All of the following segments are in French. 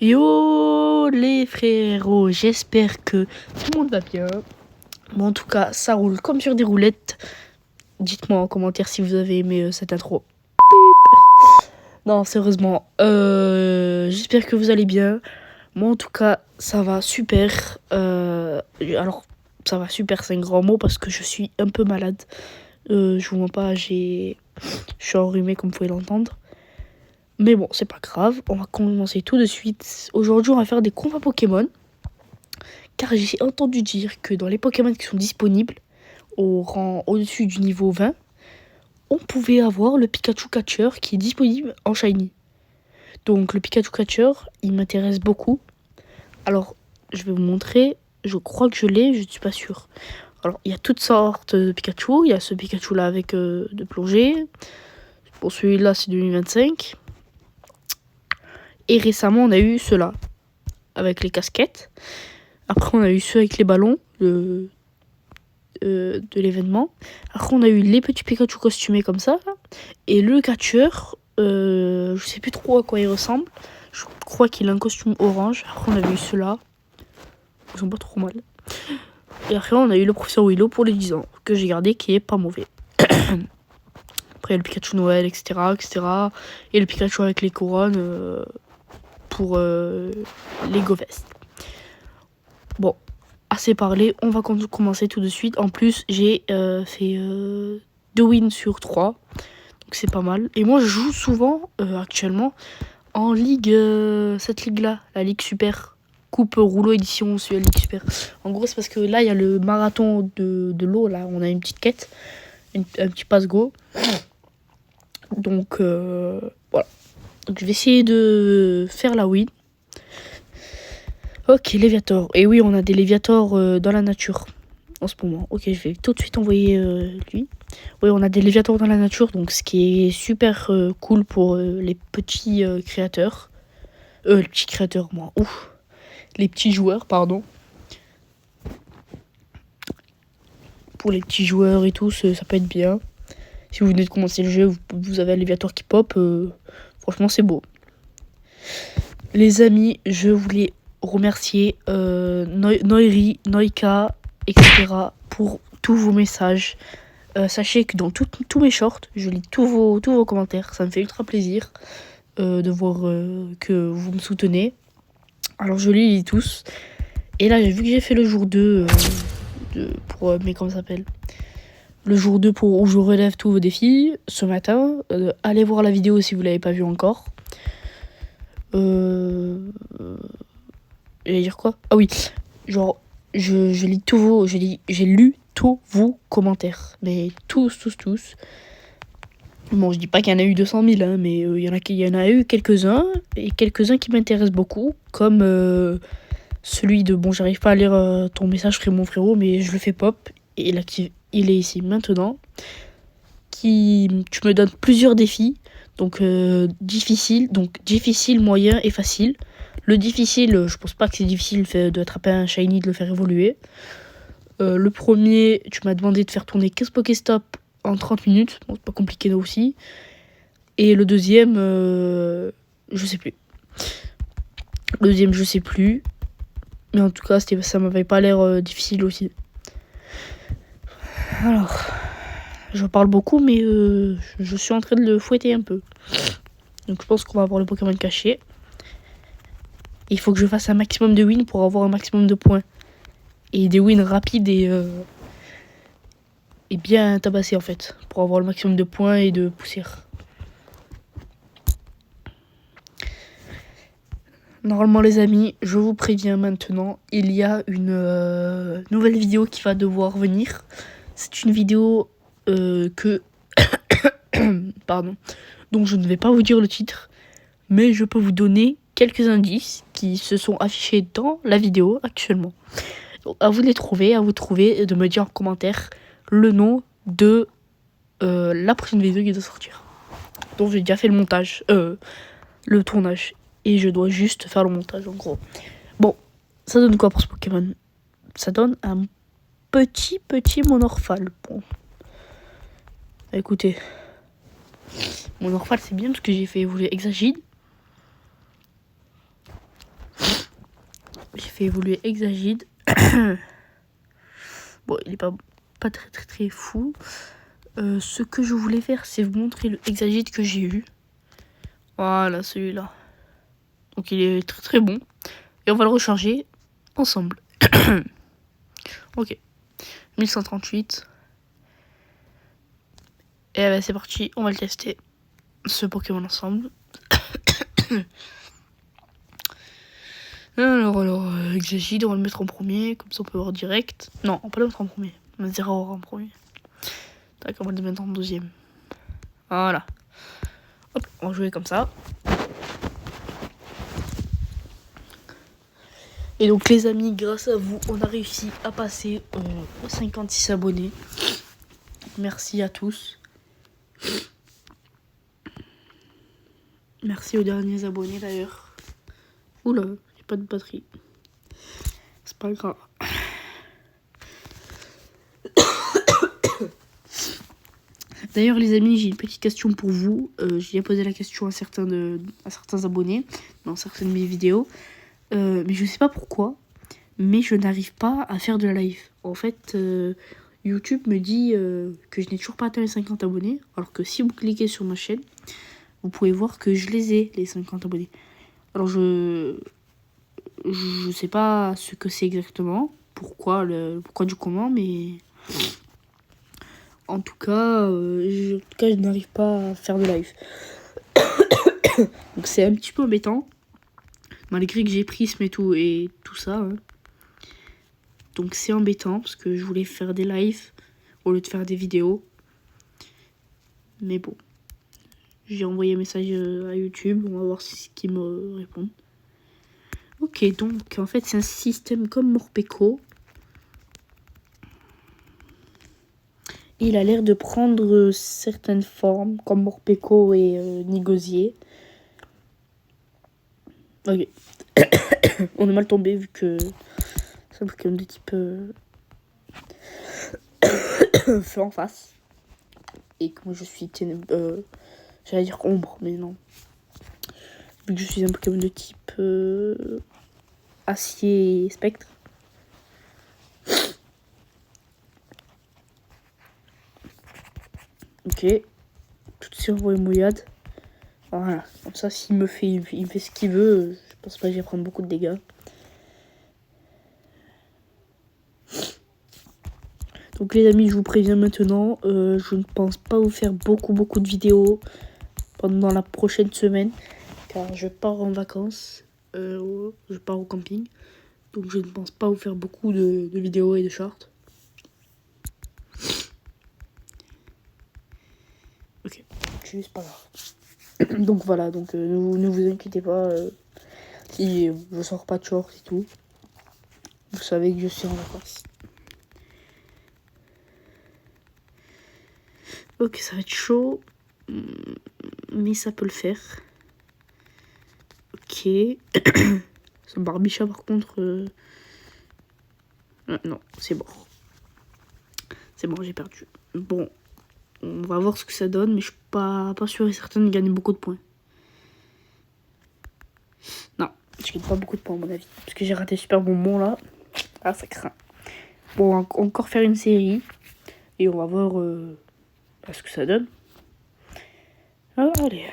Yo les frérots, j'espère que tout le monde va bien. Bon, en tout cas, ça roule comme sur des roulettes. Dites-moi en commentaire si vous avez aimé cette intro. Non, sérieusement, j'espère que vous allez bien. Moi, en tout cas, ça va super. Alors, ça va super, c'est un grand mot parce que je suis un peu malade. Je vous mens pas, je suis enrhumé comme vous pouvez l'entendre. Mais bon, c'est pas grave, on va commencer tout de suite. Aujourd'hui, on va faire des combats Pokémon. Car j'ai entendu dire que dans les Pokémon qui sont disponibles, au rang au-dessus du niveau 20, on pouvait avoir le Pikachu Catcher qui est disponible en Shiny. Donc le Pikachu Catcher, il m'intéresse beaucoup. Alors, je vais vous montrer. Je crois que je l'ai, je ne suis pas sûre. Alors, il y a toutes sortes de Pikachu. Il y a ce Pikachu-là avec de plongée. Pour celui-là, c'est 2025. Et récemment, on a eu ceux-là, avec les casquettes. Après, on a eu ceux avec les ballons de l'événement. Après, on a eu les petits Pikachu costumés comme ça. Et le catcheur, je sais plus trop à quoi il ressemble. Je crois qu'il a un costume orange. Après, on a eu ceux-là. Ils sont pas trop mal. Et après, on a eu le professeur Willow pour les 10 ans, que j'ai gardé, qui est pas mauvais. Après, il y a le Pikachu Noël, etc., etc. Et le Pikachu avec les couronnes pour les GoFest. Bon, assez parlé, on va commencer tout de suite. En plus, j'ai fait 2 wins sur 3. Donc c'est pas mal. Et moi, je joue souvent, actuellement, en ligue, cette ligue-là, la Ligue Super. Coupe rouleau édition, c'est la Ligue Super. En gros, c'est parce que là, il y a le marathon de l'eau. Là, on a une petite quête, un petit passe-go. Donc, voilà. Donc, je vais essayer de faire la win. Ok, Léviator. Et oui, on a des Léviators dans la nature en ce moment. Ok, je vais tout de suite envoyer lui. Oui, on a des Léviators dans la nature, donc ce qui est super cool pour les petits créateurs. Les petits créateurs, moi. Ouf. Les petits joueurs, pardon. Pour les petits joueurs et tout, ça peut être bien. Si vous venez de commencer le jeu, vous avez un Léviator qui pop. Franchement, c'est beau. Les amis, je voulais remercier Noiri, Noika, etc. pour tous vos messages. Sachez que dans tous mes shorts, je lis tous vos commentaires. Ça me fait ultra plaisir de voir que vous me soutenez. Alors je les lis tous. Et là, vu que j'ai fait le jour 2 pour... mais comment ça s'appelle ? Le jour 2 pour où je relève tous vos défis, ce matin. Allez voir la vidéo si vous ne l'avez pas vue encore. J'allais dire quoi ? Ah oui, genre, je lis tous vos... J'ai lu tous vos commentaires. Mais tous. Bon, je dis pas qu'il y en a eu 200 000, hein, mais il y en a eu quelques-uns. Et quelques-uns qui m'intéressent beaucoup. Comme celui de... Bon, j'arrive pas à lire ton message, mon frérot, mais je le fais pop. Et il est ici maintenant. Tu me donnes plusieurs défis. Donc, difficile, moyen et facile. Le difficile, je pense pas que c'est difficile d'attraper un shiny, de le faire évoluer. Le premier, tu m'as demandé de faire tourner 15 Pokéstop en 30 minutes. Bon, c'est pas compliqué aussi. Et le deuxième, je sais plus. Mais en tout cas, ça m'avait pas l'air difficile aussi. Alors, je parle beaucoup, mais je suis en train de le fouetter un peu. Donc je pense qu'on va avoir le Pokémon caché. Il faut que je fasse un maximum de wins pour avoir un maximum de points. Et des wins rapides et bien tabassés en fait. Pour avoir le maximum de points et de poussière. Normalement les amis, je vous préviens maintenant, il y a une nouvelle vidéo qui va devoir venir. C'est une vidéo pardon, donc je ne vais pas vous dire le titre. Mais je peux vous donner quelques indices qui se sont affichés dans la vidéo actuellement. Donc, à vous de les trouver, et de me dire en commentaire le nom de la prochaine vidéo qui doit sortir. Donc j'ai déjà fait le montage, le tournage. Et je dois juste faire le montage en gros. Bon, ça donne quoi pour ce Pokémon ? Ça donne un petit Monorphal. Bon. Écoutez. Monorphal c'est bien parce que j'ai fait évoluer Exagide. j'ai fait évoluer Exagide. Bon, il est pas très fou. Ce que je voulais faire, c'est vous montrer le Exagide que j'ai eu. Voilà, celui-là. Donc il est très bon. Et on va le recharger ensemble. Ok. 1138. Et ben c'est parti, on va le tester. Ce Pokémon ensemble. Alors, Exagide, on va le mettre en premier. Comme ça, on peut voir direct. Non, on peut le mettre en premier. On va dire en premier. Tac, on va le mettre en deuxième. Voilà. Hop, on va jouer comme ça. Et donc, les amis, grâce à vous, on a réussi à passer aux 56 abonnés. Merci à tous. Merci aux derniers abonnés d'ailleurs. Oula, j'ai pas de batterie. C'est pas grave. D'ailleurs, les amis, j'ai une petite question pour vous. J'ai posé la question à certains abonnés dans certaines de mes vidéos. Mais je sais pas pourquoi, mais je n'arrive pas à faire de la live. En fait, YouTube me dit que je n'ai toujours pas atteint les 50 abonnés. Alors que si vous cliquez sur ma chaîne, vous pouvez voir que je les ai, les 50 abonnés. Alors, je sais pas ce que c'est exactement, pourquoi du comment, mais en tout cas, je n'arrive pas à faire de live. Donc c'est un petit peu embêtant, malgré que j'ai Prisme et tout ça. Hein. Donc c'est embêtant parce que je voulais faire des lives au lieu de faire des vidéos. Mais bon, j'ai envoyé un message à YouTube, on va voir ce qu'ils me répondent. Ok, donc en fait c'est un système comme Morpeko. Il a l'air de prendre certaines formes, comme Morpeko et Nigosier. Ok. On est mal tombé vu que c'est un Pokémon de type feu en face. Et que moi je suis j'allais dire ombre, mais non. Vu que je suis un Pokémon de type acier et spectre. Ok. Tout sur et mouillade. Voilà. Comme ça, s'il me fait ce qu'il veut, je pense pas que je vais prendre beaucoup de dégâts. Donc les amis, je vous préviens maintenant, je ne pense pas vous faire beaucoup de vidéos pendant la prochaine semaine. Car je pars en vacances, je pars au camping. Donc je ne pense pas vous faire beaucoup de vidéos et de shorts. Ok, c'est pas grave. Donc voilà, donc ne vous inquiétez pas si je sors pas de shorts et tout. Vous savez que je suis en vacances. Ok, ça va être chaud, mais ça peut le faire. Ok. Ce Barbicha par contre... non, c'est bon. C'est bon, j'ai perdu. Bon, on va voir ce que ça donne, mais je suis pas sûre et certaine de gagner beaucoup de points. Non, je gagne pas beaucoup de points à mon avis. Parce que j'ai raté super bon mot là. Ah, ça craint. Bon, on va encore faire une série. Et on va voir ce que ça donne. Ah, allez.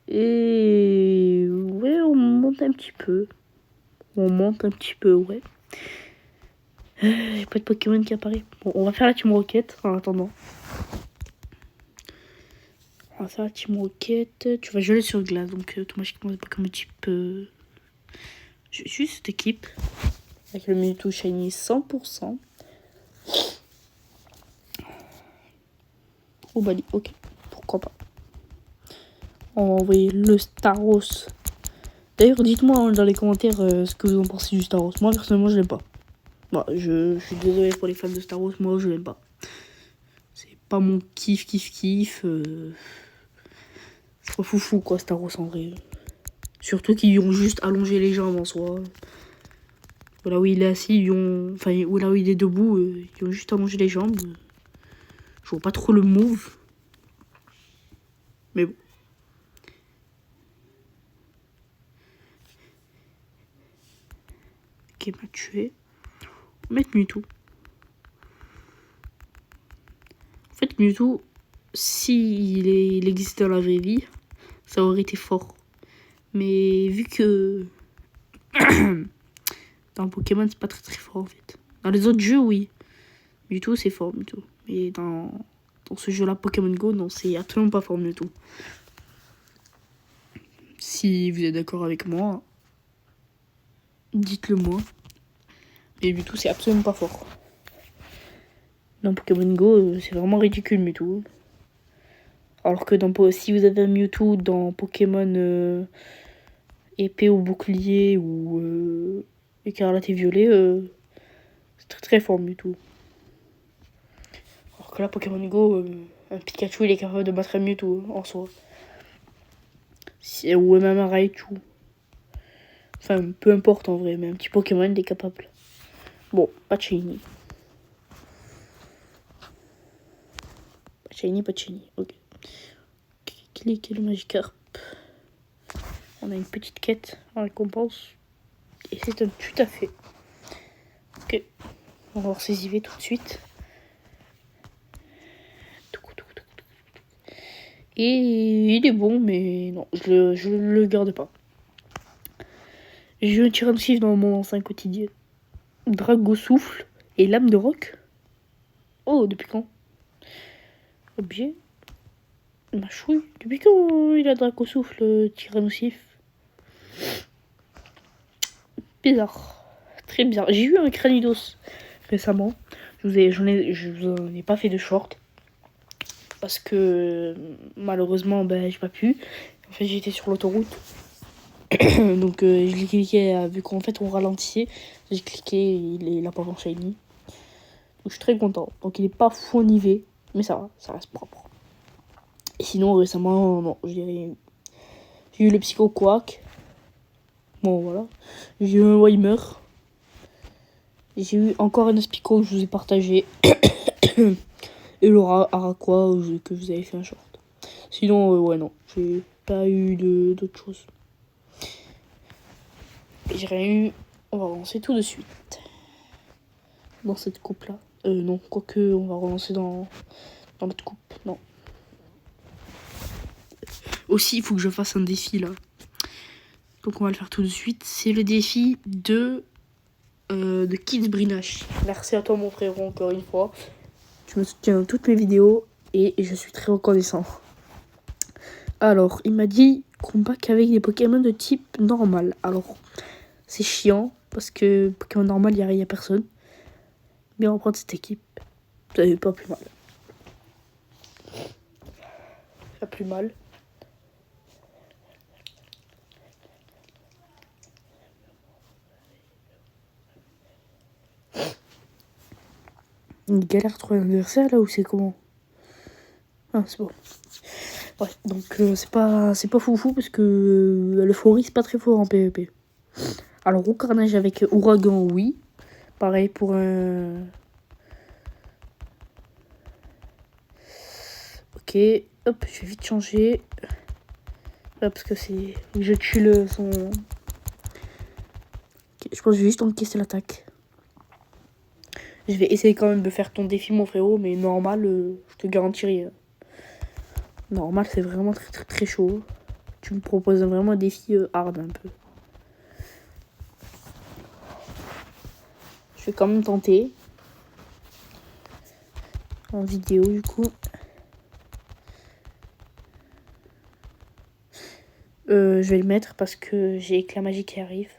Et ouais, on monte un petit peu. Ouais. Pas de Pokémon qui apparaît. Bon, on va faire la Team Rocket en attendant. On va faire la Team Rocket. Tu vas geler sur glace, donc automatiquement, c'est pas comme un type. Juste cette équipe. Avec le Mewtwo Shiny 100%. Oh, Bali, ok. Pourquoi pas. On va envoyer le Staros. D'ailleurs, dites-moi dans les commentaires ce que vous en pensez du Staros. Moi, personnellement, je l'aime pas. Bon, je suis désolé pour les fans de Star Wars, moi je l'aime pas. C'est pas mon kiff. C'est pas foufou quoi, Star Wars en vrai. Surtout qu'ils ont juste allongé les jambes en soi. Là où il est assis, là où il est debout, ils ont juste allongé les jambes. Je vois pas trop le move. Mais bon. Ok, m'a tué. On va mettre Mewtwo. En fait, Mewtwo, il existait dans la vraie vie, ça aurait été fort. Mais vu que dans Pokémon, c'est pas très très fort en fait. Dans les autres jeux, oui. Mewtwo, c'est fort, Mewtwo. Mais dans ce jeu-là, Pokémon Go, non, c'est absolument pas fort, Mewtwo. Si vous êtes d'accord avec moi, dites-le moi. Mais Mewtwo, c'est absolument pas fort. Dans Pokémon Go, c'est vraiment ridicule, Mewtwo. Alors que si vous avez un Mewtwo dans Pokémon épée ou bouclier ou écarlate et violet, c'est très très fort Mewtwo. Alors que là, Pokémon Go, un Pikachu, il est capable de battre un Mewtwo en soi. Ou même un Raichu. Enfin, peu importe en vrai, mais un petit Pokémon, il est capable. Bon, pas de Shiny. Pas de Shiny, ok. Cliquez le Magikarp. On a une petite quête en récompense. Et c'est un tout à fait. Ok. On va voir ses IV tout de suite. Et il est bon, mais non, je le garde pas. J'ai eu un Tyrannosif dans mon ancien quotidien. Drago souffle et lame de roc. Oh, depuis quand? Objet. Ma chouille. Depuis quand il a Draco souffle, Tyrannosif? Bizarre. Très bizarre. J'ai eu un Cranidos récemment. Je vous en ai pas fait de short. Parce que malheureusement, j'ai pas pu. En fait, j'étais sur l'autoroute. Donc, je l'ai cliqué, vu qu'en fait, on ralentissait. J'ai cliqué, il a pas en shiny. Donc, je suis très content. Donc, il est pas fou en IV, mais ça va, ça reste propre. Et sinon, récemment, non, j'ai eu le Psycho Quack. Bon, voilà. J'ai eu un Weimer. J'ai eu encore un Espico que je vous ai partagé. Et Laura Araqua que je vous avais fait un short. Sinon, ouais, non, j'ai pas eu d'autres choses. J'ai rien eu. On va relancer tout de suite. Dans cette coupe-là. Non, quoique, on va relancer dans l'autre coupe. Non. Aussi, il faut que je fasse un défi, là. Donc, on va le faire tout de suite. C'est le défi de Kids Brinache. Merci à toi, mon frérot, encore une fois. Tu me soutiens dans toutes mes vidéos et je suis très reconnaissant. Alors, il m'a dit combat qu'avec des Pokémon de type normal. Alors, c'est chiant parce que Pokémon normal, il n'y a personne. Mais on va prendre cette équipe. Ça fait pas plus mal. Pas plus mal. Une galère à trouver un adversaire là ou c'est comment? Ah, c'est bon. Ouais, donc c'est pas foufou parce que l'euphorie c'est pas très fort en PvP. Alors, au carnage avec Ouragan, oui. Pareil pour un. Ok, hop, je vais vite changer. Là, parce que c'est. Je tue son. Okay, je pense que je vais juste encaisser l'attaque. Je vais essayer quand même de faire ton défi, mon frérot, mais normal, je te garantis rien. Normal, c'est vraiment très très très chaud. Tu me proposes vraiment un défi hard un peu. Je vais quand même tenter. En vidéo, du coup. Je vais le mettre parce que j'ai éclat magique qui arrive.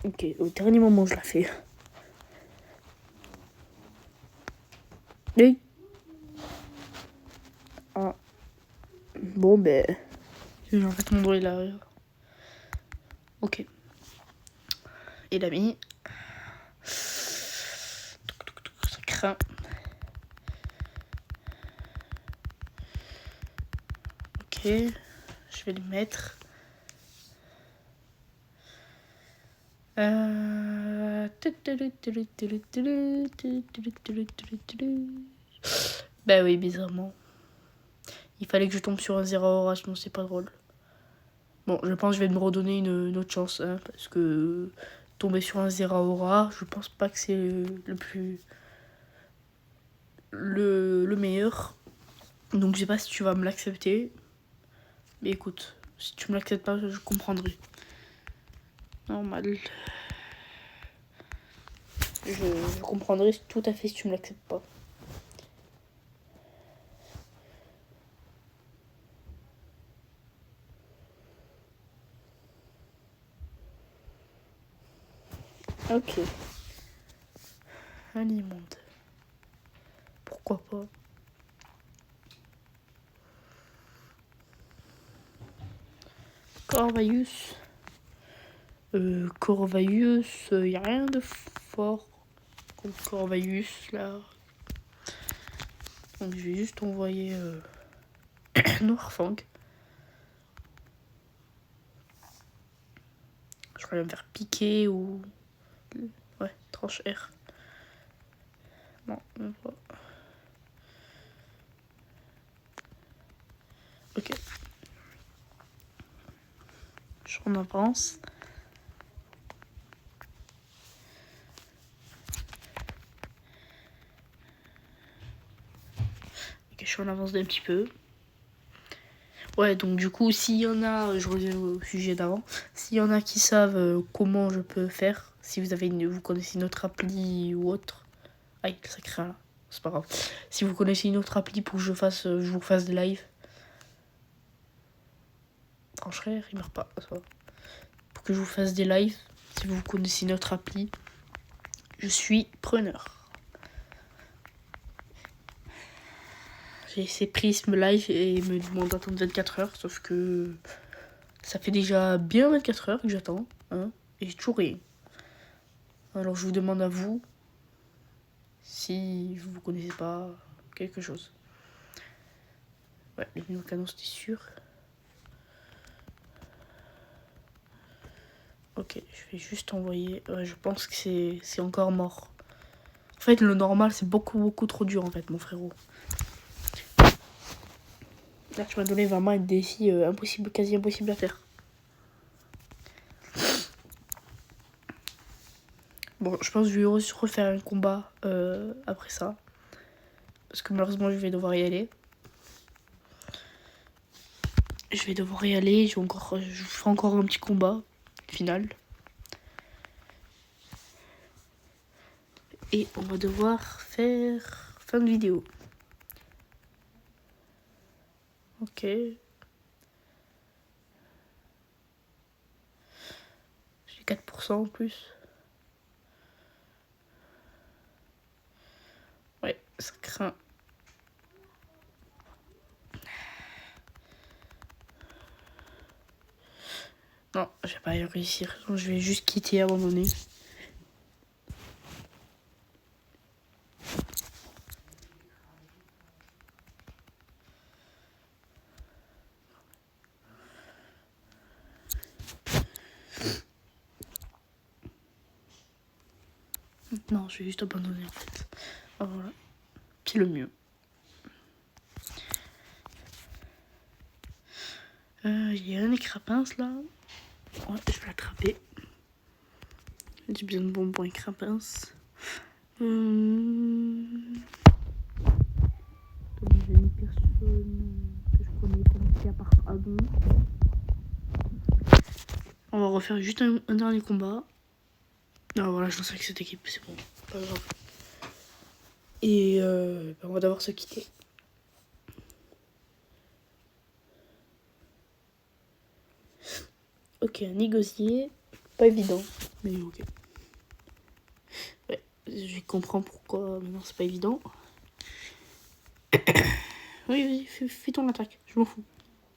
Ok, au dernier moment, je la fais. Oui. Ah. Bon, je vais en fait mon doigt là. Ok. Il a mis. Ça craint. Ok. Je vais le mettre. Bah oui, bizarrement. Il fallait que je tombe sur un Zeraora, sinon c'est pas drôle. Bon, je pense que je vais me redonner une autre chance, hein, parce que tomber sur un Zeraora, je pense pas que c'est le plus... le meilleur. Donc je sais pas si tu vas me l'accepter. Mais écoute, si tu me l'acceptes pas, je comprendrai. Normal. Je comprendrai tout à fait si tu me l'acceptes pas. Ok. Un immonde. Pourquoi pas? Corvaius. Corvaius, y a rien de fort contre Corvaius là. Donc je vais juste envoyer Noirfang. Je vais me faire piquer ou... Ouais, tranche R. Non, même pas. Ok. J'en avance. Ok, je suis en avance d'un petit peu. Ouais, donc du coup, s'il y en a, je reviens au sujet d'avant, s'il y en a qui savent comment je peux faire, si vous avez vous connaissez une autre appli ou autre, aïe, ça craint là, c'est pas grave. Si vous connaissez une autre appli pour que je vous fasse des lives, trancherait, il meurt pas, ça va. Pour que je vous fasse des lives, si vous connaissez une autre appli, je suis preneur. J'ai essayé Prism Live et il me demande d'attendre 24 heures, sauf que ça fait déjà bien 24 heures que j'attends, hein, et j'ai toujours rien. Alors je vous demande à vous si vous connaissez pas quelque chose. Ouais, les nouveaux canons c'était sûr. Ok, je vais juste envoyer. Ouais, je pense que c'est encore mort. En fait, le normal c'est beaucoup trop dur en fait, mon frérot. Là, tu m'as donné vraiment un défi impossible, quasi impossible à faire. Bon, je pense que je vais refaire un combat après ça. Parce que malheureusement, je vais devoir y aller. Je ferai encore un petit combat final. Et on va devoir faire fin de vidéo. Ok. J'ai 4% en plus. Ouais, ça craint. Non, je vais pas y réussir. Je vais juste quitter, abandonner. Non, je vais juste abandonner en fait. Voilà. C'est le mieux. Il y a un écrapince là. Ouais, je vais l'attraper. J'ai besoin de bonbons écrapince. J'ai une personne que je connais qui à part Adon. On va refaire juste un dernier combat. Ah voilà, je lance avec cette équipe, c'est bon, pas grave. Et on va devoir se quitter. Ok, négocier, pas évident, mais ok. Ouais, je comprends pourquoi maintenant c'est pas évident. Oui, vas-y, fais ton attaque, je m'en fous.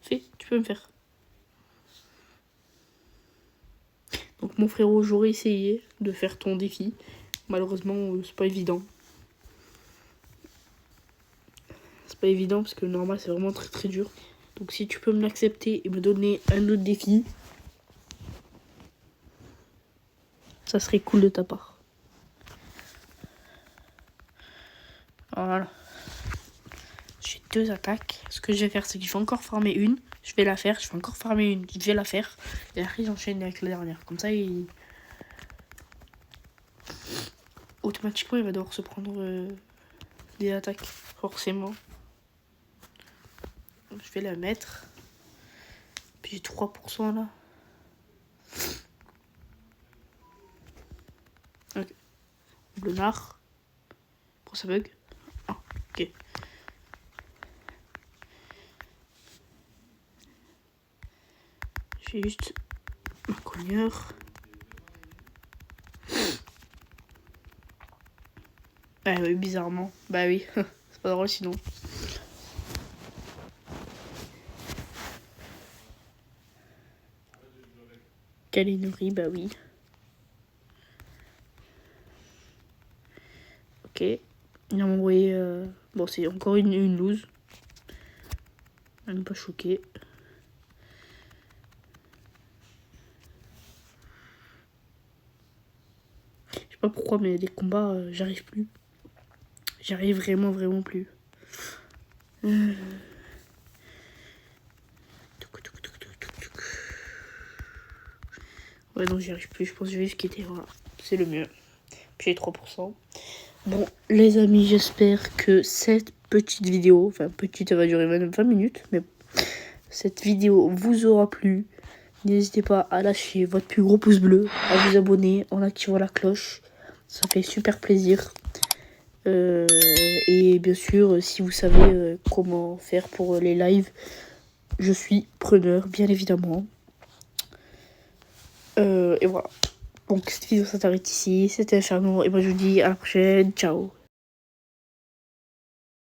Fais, tu peux me faire. Donc mon frérot, j'aurais essayé de faire ton défi. Malheureusement, c'est pas évident. C'est pas évident parce que le normal, c'est vraiment très dur. Donc si tu peux me l'accepter et me donner un autre défi, ça serait cool de ta part. Voilà. J'ai 2 attaques. Ce que je vais faire, c'est que je vais encore farmer une. Je vais la faire. Je vais encore farmer une. Je vais la faire. Et après, j'enchaîne avec la dernière. Comme ça, automatiquement, il va devoir se prendre des attaques. Forcément. Donc, je vais la mettre. Puis j'ai 3% là. Ok. Bleu noir. Pourquoi ça bug? Ah, ok. J'ai juste un cogneur. Ah oui, bizarrement. Bah oui, c'est pas drôle sinon. Calénorie, bah oui. Ok. Il m'a envoyé... Bon, c'est encore une loose. Même pas choqué. Je sais pas pourquoi, mais les combats, j'arrive plus. J'arrive vraiment plus. Ouais, non, j'y arrive plus. Je pense que je vais juste quitter. Voilà. C'est le mieux. Puis j'ai 3%. Bon, les amis, j'espère que cette petite vidéo, enfin petite, elle va durer même 20 minutes, mais cette vidéo vous aura plu. N'hésitez pas à lâcher votre plus gros pouce bleu, à vous abonner en activant la cloche. Ça fait super plaisir. Et bien sûr, si vous savez comment faire pour les lives, je suis preneur, bien évidemment. Et voilà. Donc cette vidéo s'arrête ici. C'était Inferno. Et moi je vous dis à la prochaine. Ciao.